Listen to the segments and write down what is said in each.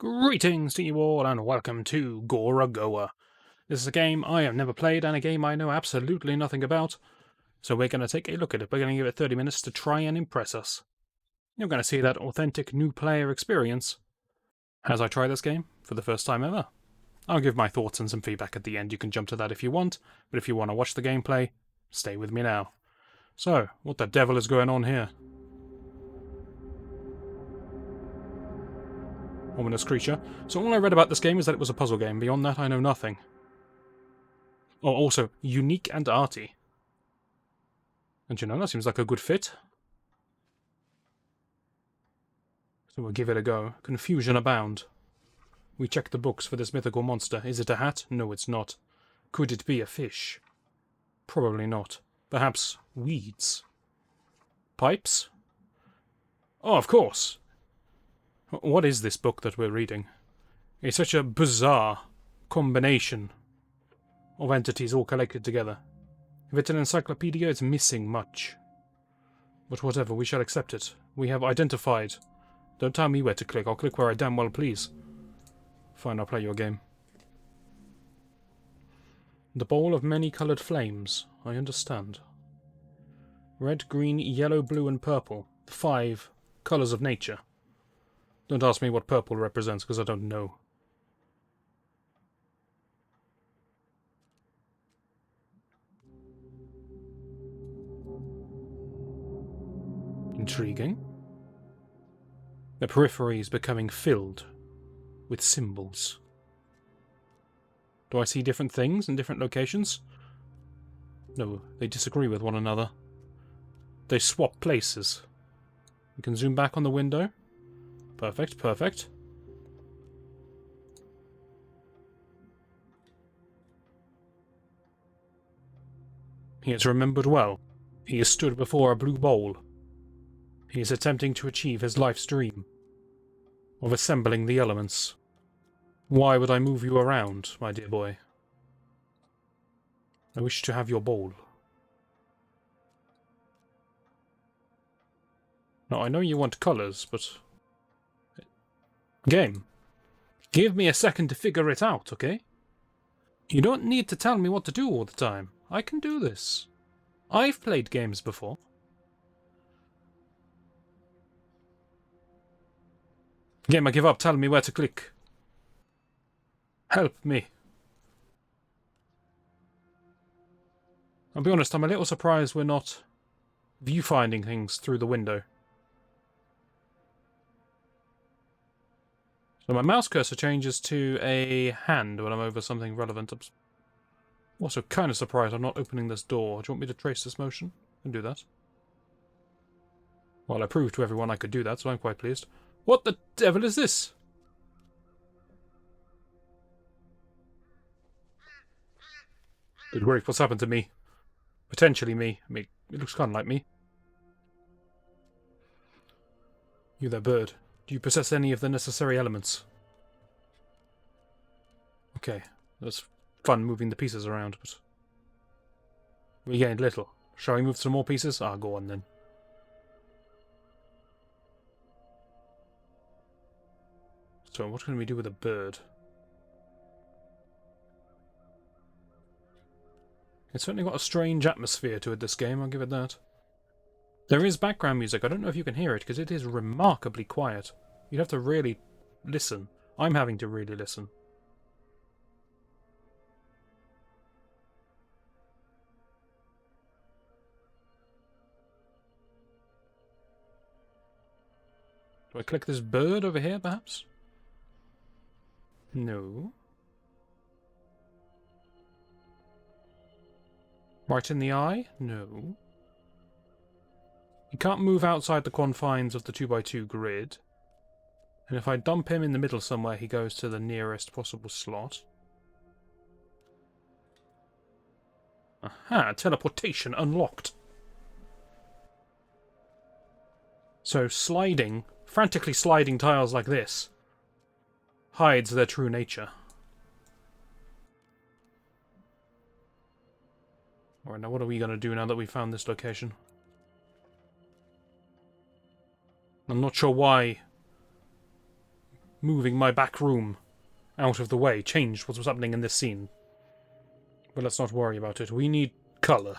Greetings to you all and welcome to Gorogoa. This is a game I have never played and a game I know absolutely nothing about, so we're going to take a look at it. We're going to give it 30 minutes to try and impress us. You're going to see that authentic new player experience as I try this game for the first time ever. I'll give my thoughts and some feedback at the end. You can jump to that if you want, but if you want to watch the gameplay, stay with me now. So, what the devil is going on here? Ominous creature. So all I read about this game is that it was a puzzle game. Beyond that, I know nothing. Oh, also, unique and arty. And you know, that seems like a good fit. So we'll give it a go. Confusion abound. We check the books for this mythical monster. Is it a hat? No, it's not. Could it be a fish? Probably not. Perhaps weeds? Pipes? Oh, of course! What is this book that we're reading? It's such a bizarre combination of entities all collected together. If it's an encyclopedia, it's missing much. But whatever, we shall accept it. We have identified. Don't tell me where to click. I'll click where I damn well please. Fine, I'll play your game. The bowl of many-coloured flames. I understand. Red, green, yellow, blue, and purple. The 5 colours of nature. Don't ask me what purple represents, because I don't know. Intriguing. The periphery is becoming filled with symbols. Do I see different things in different locations? No, they disagree with one another. They swap places. We can zoom back on the window. Perfect, perfect. He has remembered well. He has stood before a blue bowl. He is attempting to achieve his life's dream of assembling the elements. Why would I move you around, my dear boy? I wish to have your bowl. Now, I know you want colours, but... Game. Give me a second to figure it out, okay? You don't need to tell me what to do all the time. I can do this. I've played games before. Game, I give up. Tell me where to click. Help me. I'll be honest, I'm a little surprised we're not viewfinding things through the window. So my mouse cursor changes to a hand when I'm over something relevant. I'm also kind of surprised I'm not opening this door. Do you want me to trace this motion? I can do that. Well, I proved to everyone I could do that, so I'm quite pleased. What the devil is this? Good grief, what's happened to me? Potentially me. I mean, it looks kind of like me. You there, bird. Do you possess any of the necessary elements? Okay, that's fun moving the pieces around, but... we gained little. Shall we move some more pieces? Ah, go on then. So, what can we do with a bird? It's certainly got a strange atmosphere to it, this game, I'll give it that. There is background music. I don't know if you can hear it, because it is remarkably quiet. You'd have to really listen. I'm having to really listen. Do I click this bird over here, perhaps? No. Right in the eye? No. He can't move outside the confines of the 2x2 grid. And if I dump him in the middle somewhere, he goes to the nearest possible slot. Aha! Teleportation unlocked! So sliding, frantically sliding tiles like this, hides their true nature. Alright, now what are we going to do now that we've found this location? I'm not sure why moving my back room out of the way changed what was happening in this scene. But let's not worry about it. We need colour.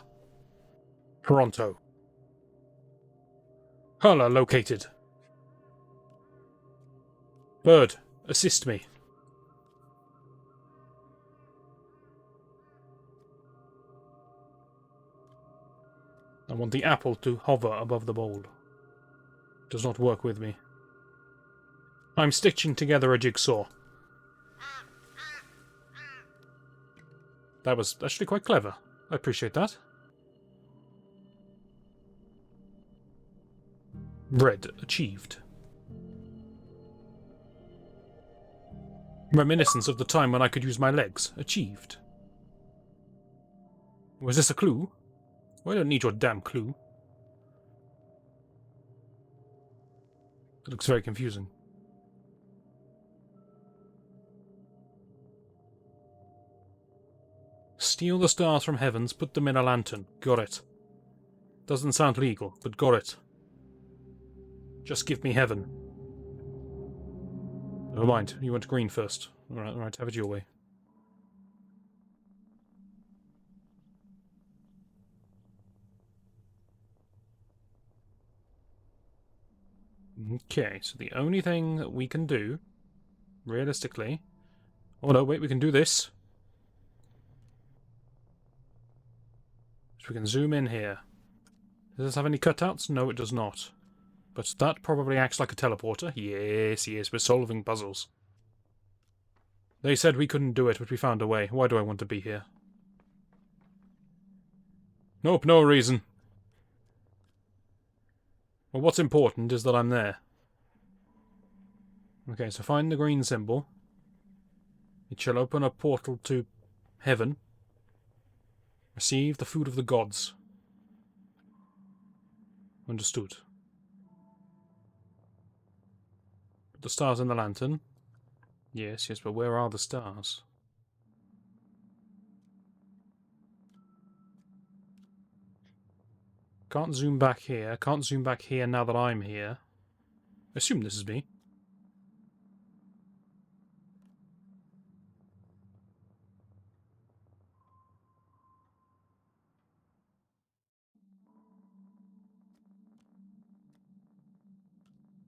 Toronto. Colour located. Bird, assist me. I want the apple to hover above the bowl. Does not work with me. I'm stitching together a jigsaw. That was actually quite clever. I appreciate that. Red achieved. Reminiscence of the time when I could use my legs. Achieved. Was this a clue? Well, I don't need your damn clue. It looks very confusing. Steal the stars from heavens, put them in a lantern. Got it. Doesn't sound legal, but got it. Just give me heaven. Never mind, you went green first. Alright, have it your way. Okay, so the only thing that we can do, realistically... Oh no, wait, we can do this. So we can zoom in here. Does this have any cutouts? No, it does not. But that probably acts like a teleporter. Yes, yes, we're solving puzzles. They said we couldn't do it, but we found a way. Why do I want to be here? Nope, no reason. Well, what's important is that I'm there. Okay, so find the green symbol. It shall open a portal to heaven. Receive the food of the gods. Understood. Put the stars in the lantern. Yes, yes, but where are the stars? Can't zoom back here. Can't zoom back here now that I'm here. Assume this is me.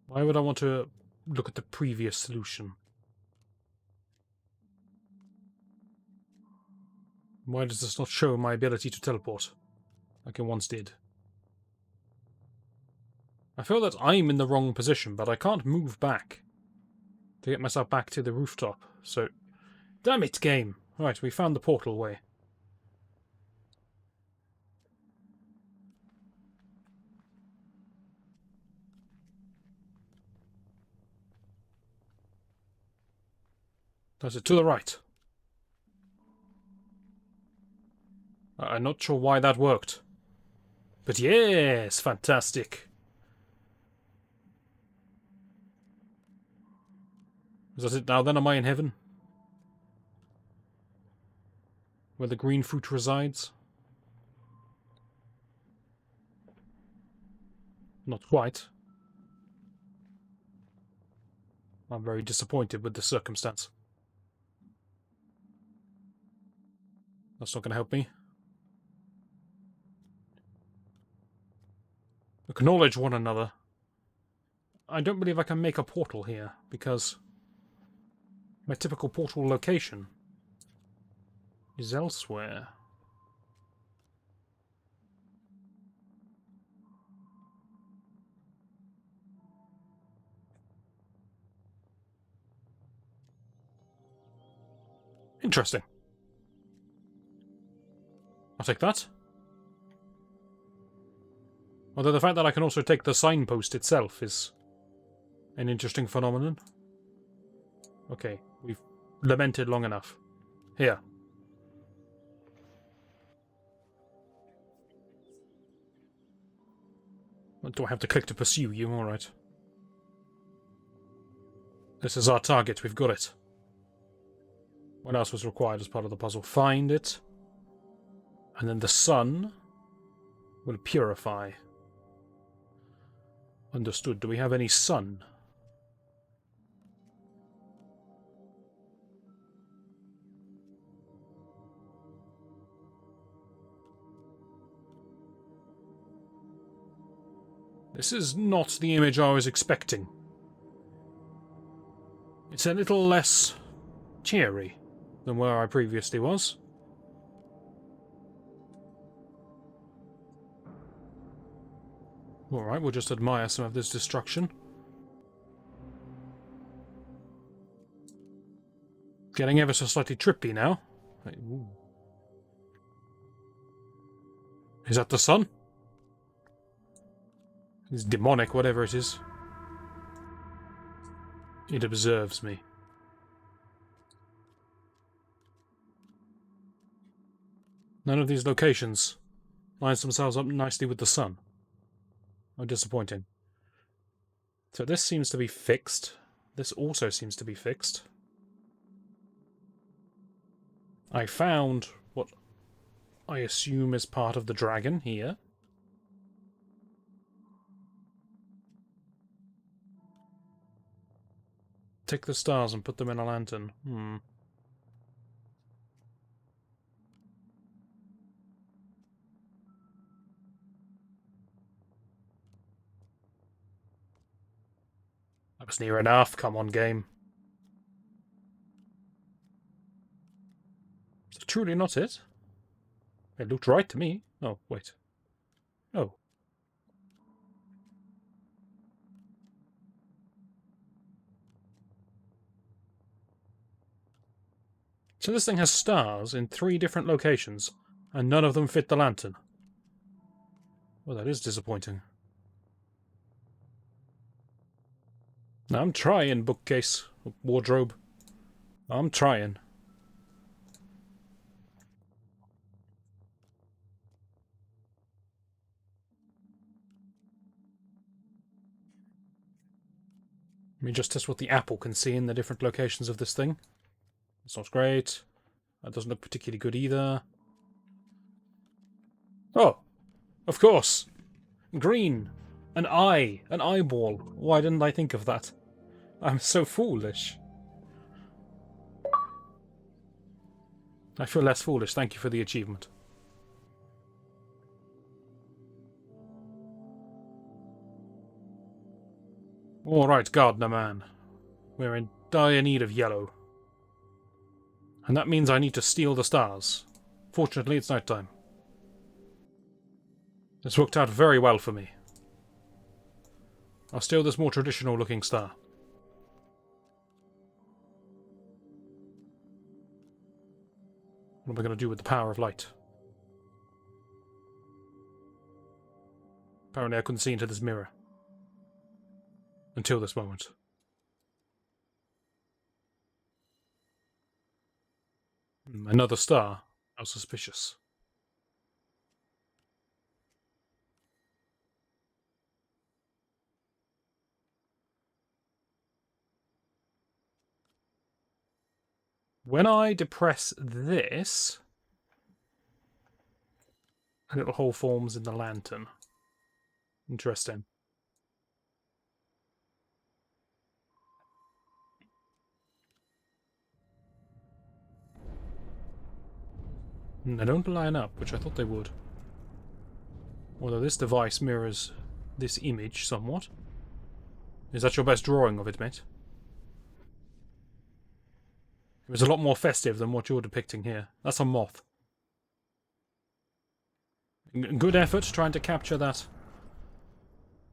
Why would I want to look at the previous solution? Why does this not show my ability to teleport, like it once did? I feel that I'm in the wrong position, but I can't move back to get myself back to the rooftop, so... Damn it, game! Right, we found the portal way. That's it, to the right. I'm not sure why that worked. But yes, fantastic. Is that it now then? Am I in heaven? Where the green fruit resides? Not quite. I'm very disappointed with the circumstance. That's not going to help me. Acknowledge one another. I don't believe I can make a portal here, because my typical portal location is elsewhere. Interesting. I'll take that. Although the fact that I can also take the signpost itself is an interesting phenomenon. Okay, we've lamented long enough. Here. What do I have to click to pursue you? Alright. This is our target, we've got it. What else was required as part of the puzzle? Find it. And then the sun will purify. Understood. Do we have any sun? This is not the image I was expecting. It's a little less cheery than where I previously was. Alright, we'll just admire some of this destruction. Getting ever so slightly trippy now. Ooh. Is that the sun? It's demonic, whatever it is. It observes me. None of these locations lines themselves up nicely with the sun. How disappointing. So this seems to be fixed. This also seems to be fixed. I found what I assume is part of the dragon here. Take the stars and put them in a lantern. That was near enough. Come on, game. Is that truly not it? It looked right to me. Oh, wait. Oh. So this thing has stars in 3 different locations, and none of them fit the lantern. Well, that is disappointing. Now, I'm trying, bookcase. Wardrobe. I'm trying. Let me just test what the apple can see in the different locations of this thing. It's not great. That doesn't look particularly good either. Oh! Of course! Green! An eye! An eyeball! Why didn't I think of that? I'm so foolish. I feel less foolish. Thank you for the achievement. Alright, Gardener Man. We're in dire need of yellow. And that means I need to steal the stars. Fortunately, it's night time. This worked out very well for me. I'll steal this more traditional looking star. What am I going to do with the power of light? Apparently I couldn't see into this mirror. Until this moment. Another star. How suspicious. When I depress this, a little hole forms in the lantern. Interesting. They don't line up, which I thought they would. Although this device mirrors this image somewhat. Is that your best drawing of it, mate? It was a lot more festive than what you're depicting here. That's a moth. Good effort trying to capture that.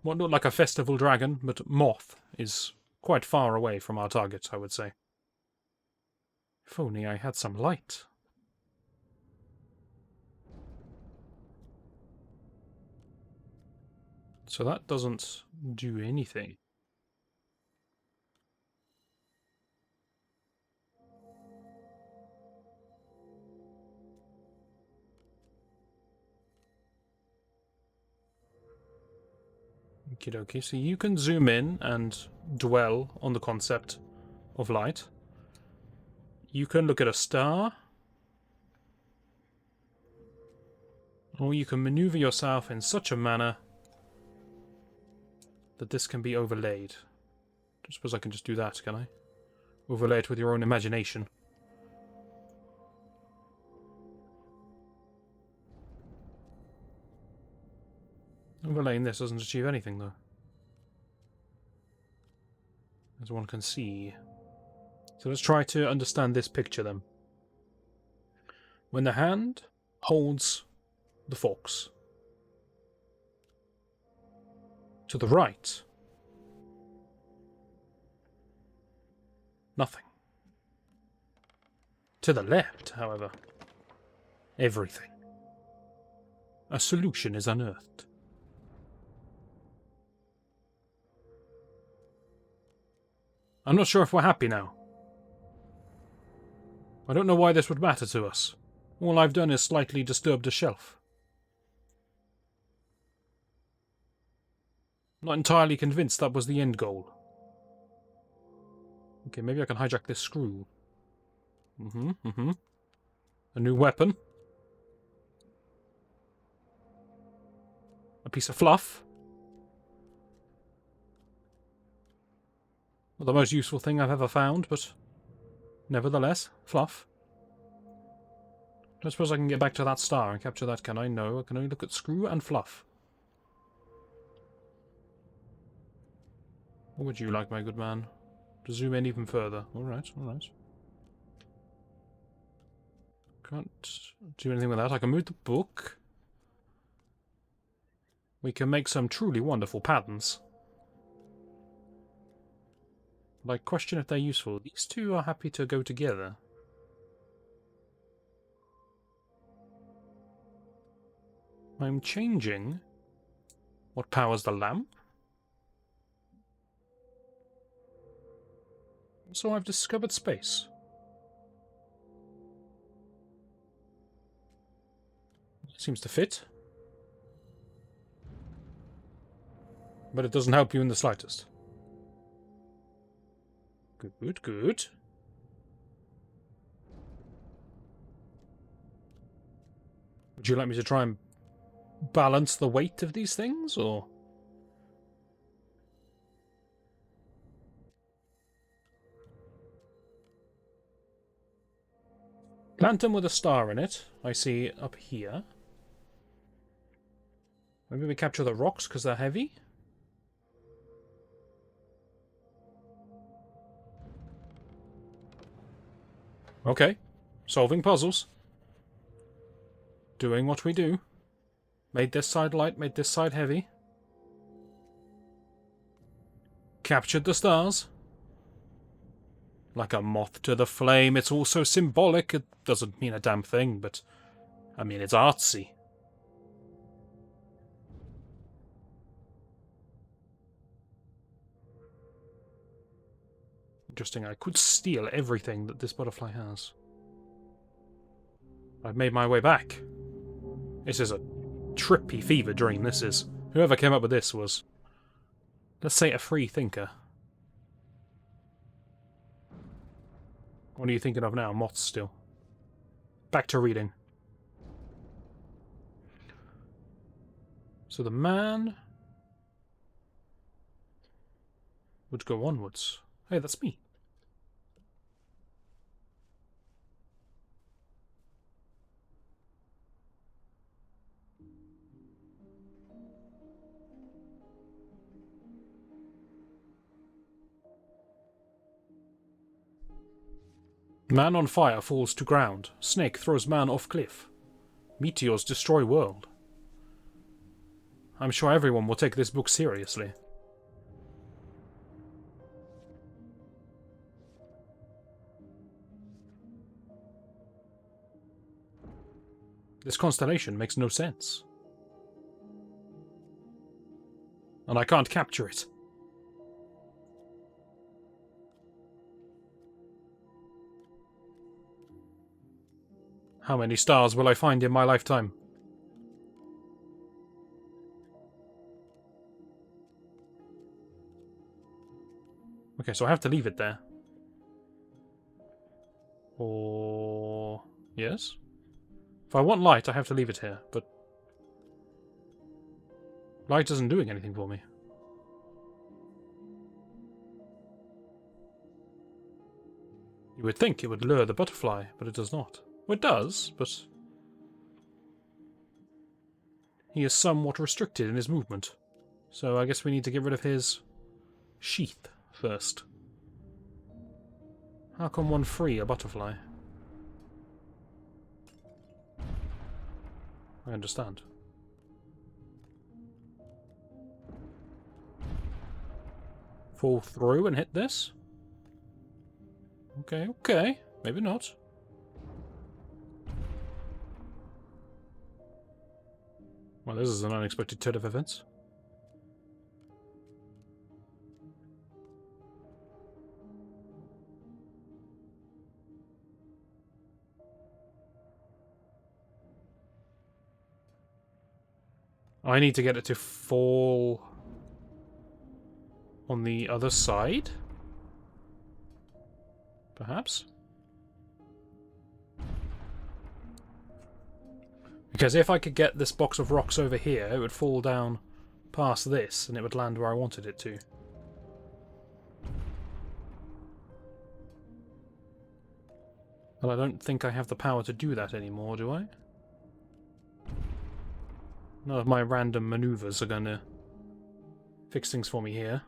What looked like a festival dragon, but moth is quite far away from our target, I would say. If only I had some light. So that doesn't do anything. Okie dokie, so you can zoom in and dwell on the concept of light. You can look at a star. Or you can maneuver yourself in such a manner that this can be overlaid. I suppose I can just do that, can I? Overlay it with your own imagination. Overlaying this doesn't achieve anything, though. As one can see. So let's try to understand this picture, then. When the hand holds the fox to the right, nothing. To the left, however, everything. A solution is unearthed. I'm not sure if we're happy now. I don't know why this would matter to us. All I've done is slightly disturb the shelf. Not entirely convinced that was the end goal. Okay, maybe I can hijack this screw. A new weapon. A piece of fluff. Not the most useful thing I've ever found, but nevertheless, fluff. I suppose I can get back to that star and capture that, can I? No, I can only look at screw and fluff. What would you like, my good man? To zoom in even further. Alright, alright. Can't do anything with that. I can move the book. We can make some truly wonderful patterns. But I question if they're useful. These two are happy to go together. I'm changing what powers the lamp. So I've discovered space. Seems to fit. But it doesn't help you in the slightest. Good, good. Would you like me to try and balance the weight of these things, or...? Lantern with a star in it, I see up here. Maybe we capture the rocks because they're heavy? Okay. Solving puzzles. Doing what we do. Made this side light, made this side heavy. Captured the stars. Like a moth to the flame, it's also symbolic. It doesn't mean a damn thing, but... I mean, it's artsy. Interesting, I could steal everything that this butterfly has. I've made my way back. This is a trippy fever dream, this is. Whoever came up with this was, let's say, a free thinker. What are you thinking of now? Moths still. Back to reading. So the man would go onwards. Hey, that's me. Man on fire falls to ground. Snake throws man off cliff. Meteors destroy world. I'm sure everyone will take this book seriously. This constellation makes no sense. And I can't capture it. How many stars will I find in my lifetime? Okay, so I have to leave it there. Or... yes? If I want light, I have to leave it here, but... light isn't doing anything for me. You would think it would lure the butterfly, but it does not. Well, it does, but... he is somewhat restricted in his movement. So I guess we need to get rid of his sheath first. How can one free a butterfly? I understand. Fall through and hit this? Okay, okay. Maybe not. Well, this is an unexpected turn of events. I need to get it to fall on the other side? Perhaps? Because if I could get this box of rocks over here, it would fall down past this, and it would land where I wanted it to. Well, I don't think I have the power to do that anymore, do I? None of my random maneuvers are going to fix things for me here.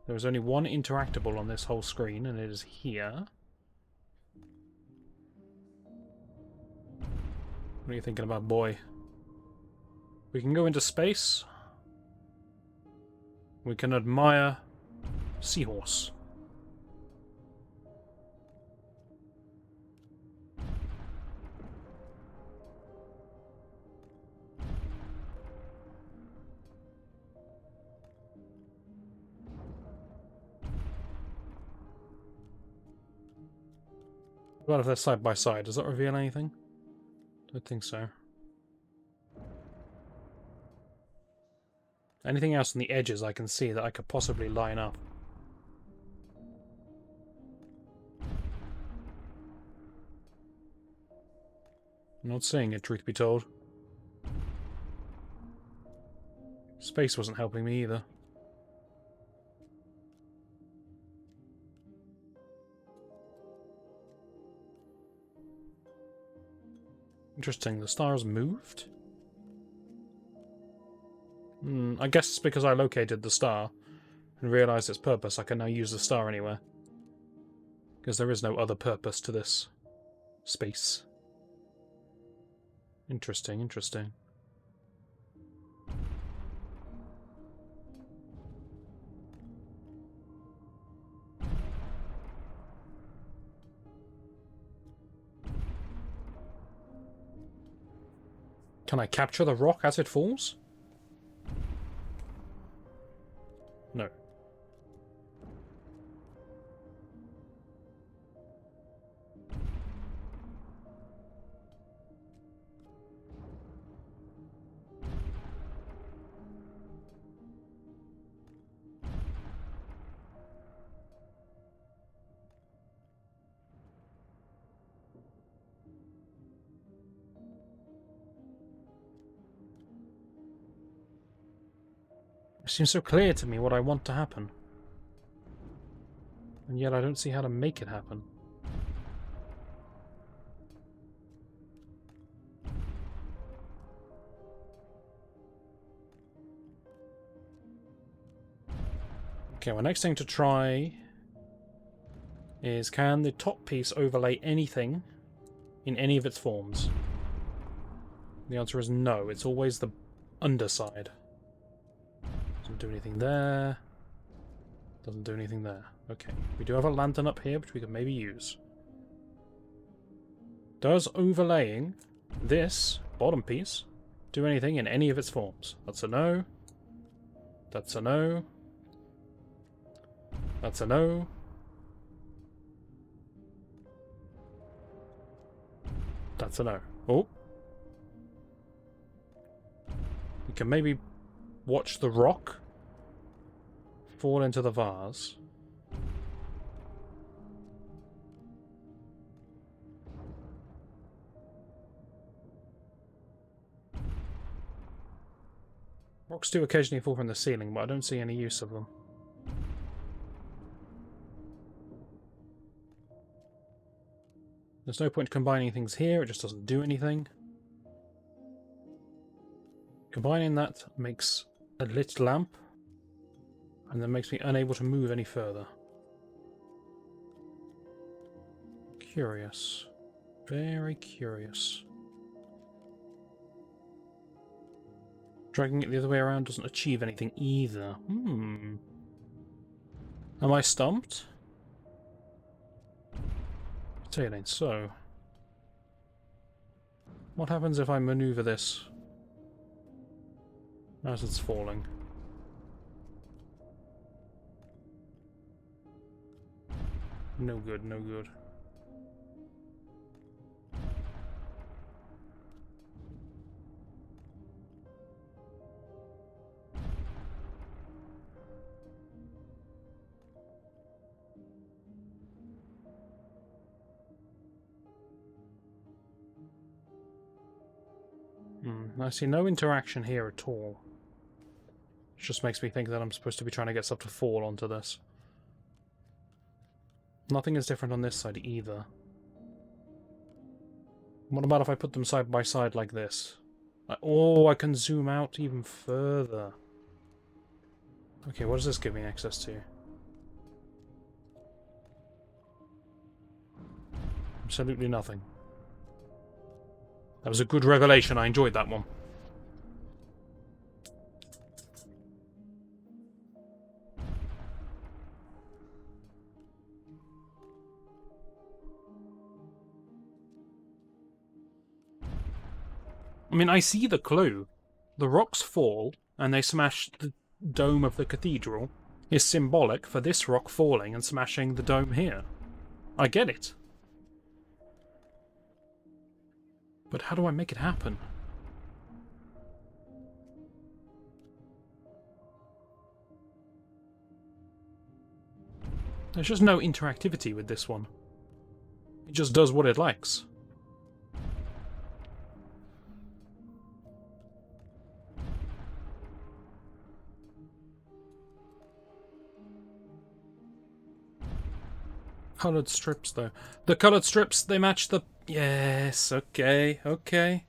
There is only one interactable on this whole screen, and it is here. What are you thinking about, boy? We can go into space. We can admire Seahorse. What if they're side by side? Does that reveal anything? Don't think so. Anything else on the edges I can see that I could possibly line up? I'm not seeing it, truth be told. Space wasn't helping me either. Interesting, the stars moved? I guess it's because I located the star and realised its purpose. I can now use the star anywhere. Because there is no other purpose to this space. Interesting, interesting. Can I capture the rock as it falls? No. It seems so clear to me what I want to happen. And yet I don't see how to make it happen. Okay, well, next thing to try is, can the top piece overlay anything in any of its forms? The answer is no. It's always the underside. Doesn't do anything there. Doesn't do anything there. Okay. We do have a lantern up here, which we could maybe use. Does overlaying this bottom piece do anything in any of its forms? That's a no. That's a no. That's a no. That's a no. Oh. We can maybe watch the rock fall into the vase. Rocks do occasionally fall from the ceiling, but I don't see any use of them. There's no point combining things here, it just doesn't do anything. Combining that makes a lit lamp, and then makes me unable to move any further. Curious. Very curious. Dragging it the other way around doesn't achieve anything either. Am I stumped? I'll tell you it ain't so. What happens if I maneuver this as it's falling? No good, no good. I see no interaction here at all. It just makes me think that I'm supposed to be trying to get stuff to fall onto this. Nothing is different on this side either. What about if I put them side by side like this? Oh, I can zoom out even further. Okay, what does this give me access to? Absolutely nothing. That was a good revelation. I enjoyed that one. I mean, I see the clue. The rocks fall, and they smash the dome of the cathedral is symbolic for this rock falling and smashing the dome here. I get it. But how do I make it happen? There's just no interactivity with this one. It just does what it likes. Coloured strips, though. The coloured strips, they match the... Yes, okay, okay.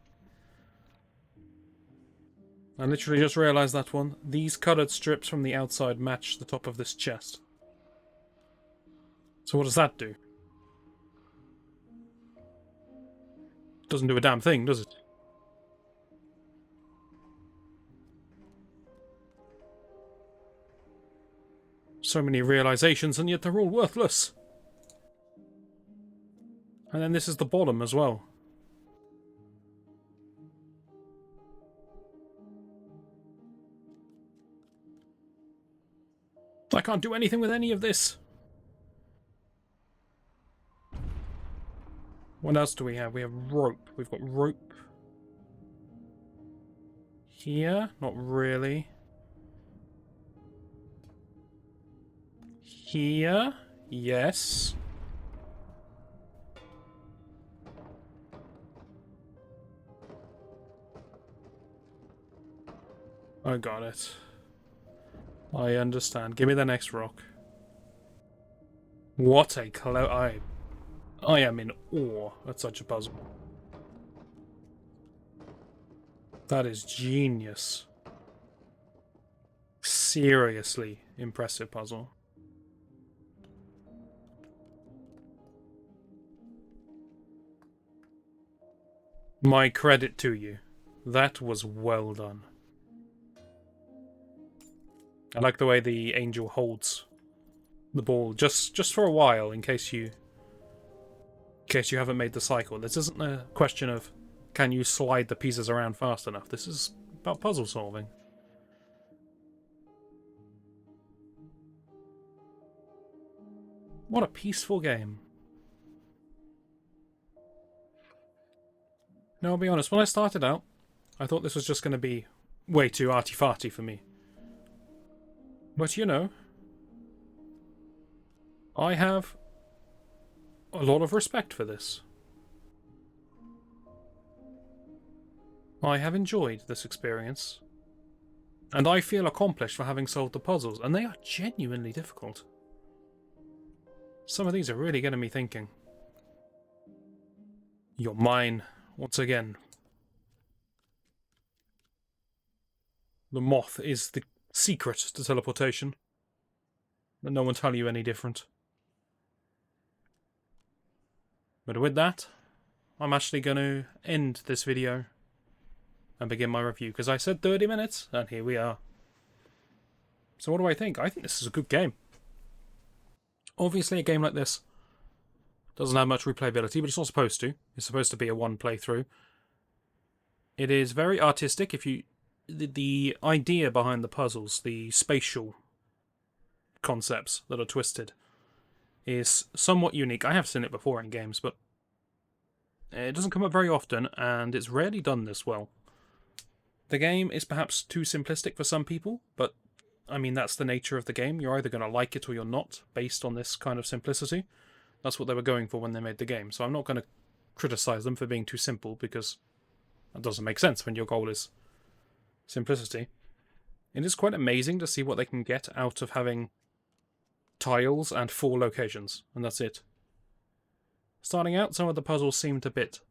I literally just realised that one. These coloured strips from the outside match the top of this chest. So what does that do? Doesn't do a damn thing, does it? So many realisations, and yet they're all worthless. And then this is the bottom as well. I can't do anything with any of this. What else do we have? We have rope. We've got rope. Here? Not really. Here? Yes. I got it. I understand. Give me the next rock. What a I am in awe at such a puzzle. That is genius. Seriously impressive puzzle. My credit to you. That was well done. I like the way the angel holds the ball just for a while in case you haven't made the cycle. This isn't a question of can you slide the pieces around fast enough. This is about puzzle solving. What a peaceful game. Now, I'll be honest, when I started out, I thought this was just going to be way too arty-farty for me. But you know, I have a lot of respect for this. I have enjoyed this experience, and I feel accomplished for having solved the puzzles, and they are genuinely difficult. Some of these are really getting me thinking. You're mine, once again. The moth is the secret to teleportation. But no one tell you any different. But with that, I'm actually going to end this video and begin my review, because I said 30 minutes, and here we are. So what do I think? I think this is a good game. Obviously, a game like this doesn't have much replayability, but it's not supposed to. It's supposed to be a one playthrough. It is very artistic. The idea behind the puzzles, the spatial concepts that are twisted, is somewhat unique. I have seen it before in games, but it doesn't come up very often, and it's rarely done this well. The game is perhaps too simplistic for some people, but I mean, that's the nature of the game. You're either going to like it or you're not, based on this kind of simplicity. That's what they were going for when they made the game, so I'm not going to criticize them for being too simple, because that doesn't make sense when your goal is simplicity. It is quite amazing to see what they can get out of having tiles and 4 locations, and that's it. Starting out, some of the puzzles seemed a bit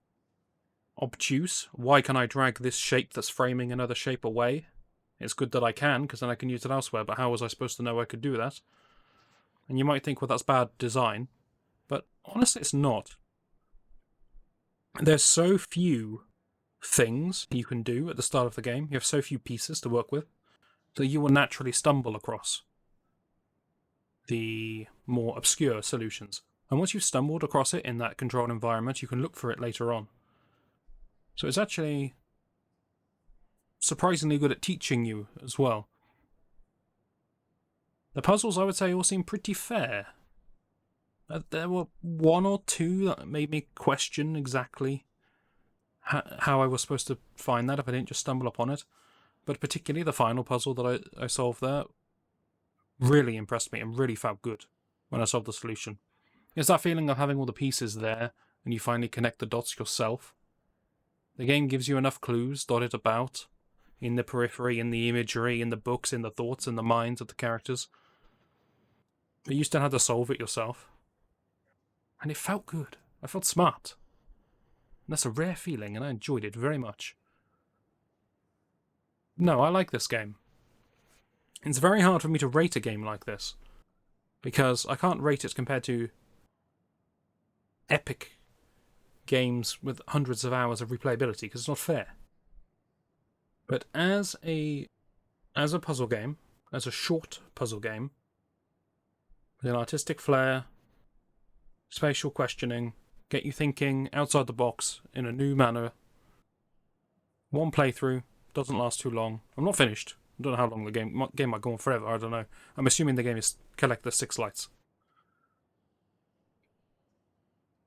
obtuse. Why can I drag this shape that's framing another shape away? It's good that I can, because then I can use it elsewhere, but how was I supposed to know I could do that? And you might think, well, that's bad design, but honestly it's not. There's so few things you can do at the start of the game, you have so few pieces to work with, that you will naturally stumble across the more obscure solutions. And once you've stumbled across it in that controlled environment, you can look for it later on. So it's actually surprisingly good at teaching you as well. The puzzles, I would say, all seem pretty fair. There were 1 or 2 that made me question exactly how I was supposed to find that if I didn't just stumble upon it. But particularly the final puzzle that I solved there really impressed me and really felt good when I solved the solution. It's that feeling of having all the pieces there and you finally connect the dots yourself. The game gives you enough clues dotted about in the periphery, in the imagery, in the books, in the thoughts, in the minds of the characters. But you still had to solve it yourself. And it felt good. I felt smart. And that's a rare feeling, and I enjoyed it very much. No, I like this game. It's very hard for me to rate a game like this, because I can't rate it compared to epic games with hundreds of hours of replayability, because it's not fair. But as a puzzle game, as a short puzzle game, with an artistic flair, spatial questioning, get you thinking outside the box in a new manner, one playthrough, doesn't last too long. I'm not finished. I don't know how long the game might go on forever, I don't know. I'm assuming the game is collect the 6 lights.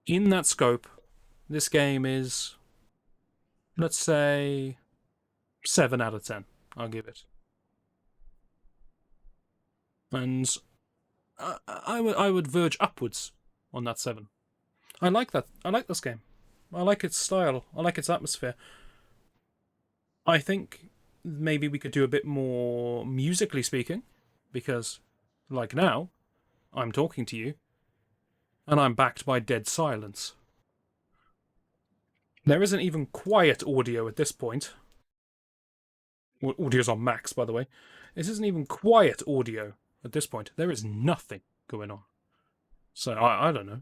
In that scope, this game is, let's say, 7 out of 10. I'll give it. And I would verge upwards on that 7. I like that. I like this game. I like its style. I like its atmosphere. I think maybe we could do a bit more musically speaking, because, like now, I'm talking to you, and I'm backed by dead silence. There isn't even quiet audio at this point. Audio's on max, by the way. This isn't even quiet audio at this point. There is nothing going on. So, I don't know.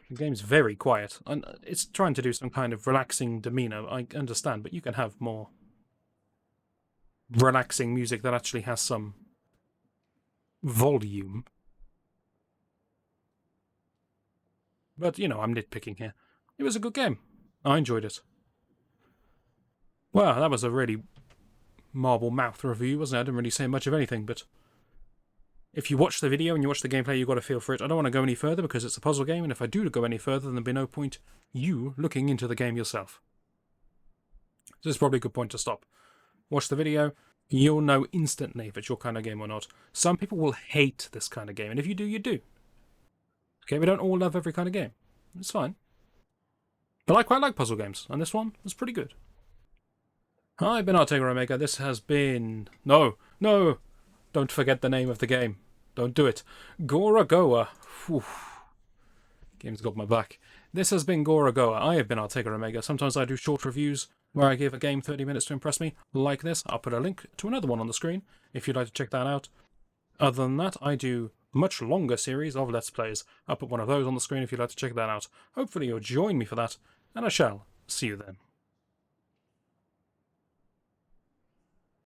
The game's very quiet. And it's trying to do some kind of relaxing demeanor, I understand, but you can have more relaxing music that actually has some volume. But, you know, I'm nitpicking here. It was a good game. I enjoyed it. Well, that was a really marble mouth review, wasn't it? I didn't really say much of anything, but if you watch the video and you watch the gameplay, you've got to feel for it. I don't want to go any further because it's a puzzle game, and if I do go any further, then there'll be no point you looking into the game yourself. So this is probably a good point to stop. Watch the video, you'll know instantly if it's your kind of game or not. Some people will hate this kind of game, and if you do, you do. Okay, we don't all love every kind of game. It's fine. But I quite like puzzle games, and this one was pretty good. I've been Ortega Omega. This has been... No! Don't forget the name of the game. Don't do it. Gorogoa. Game's got my back. This has been Gorogoa. I have been Ortega Omega. Sometimes I do short reviews, where I give a game 30 minutes to impress me, like this. I'll put a link to another one on the screen if you'd like to check that out. Other than that, I do much longer series of Let's Plays. I'll put one of those on the screen if you'd like to check that out. Hopefully you'll join me for that, and I shall see you then.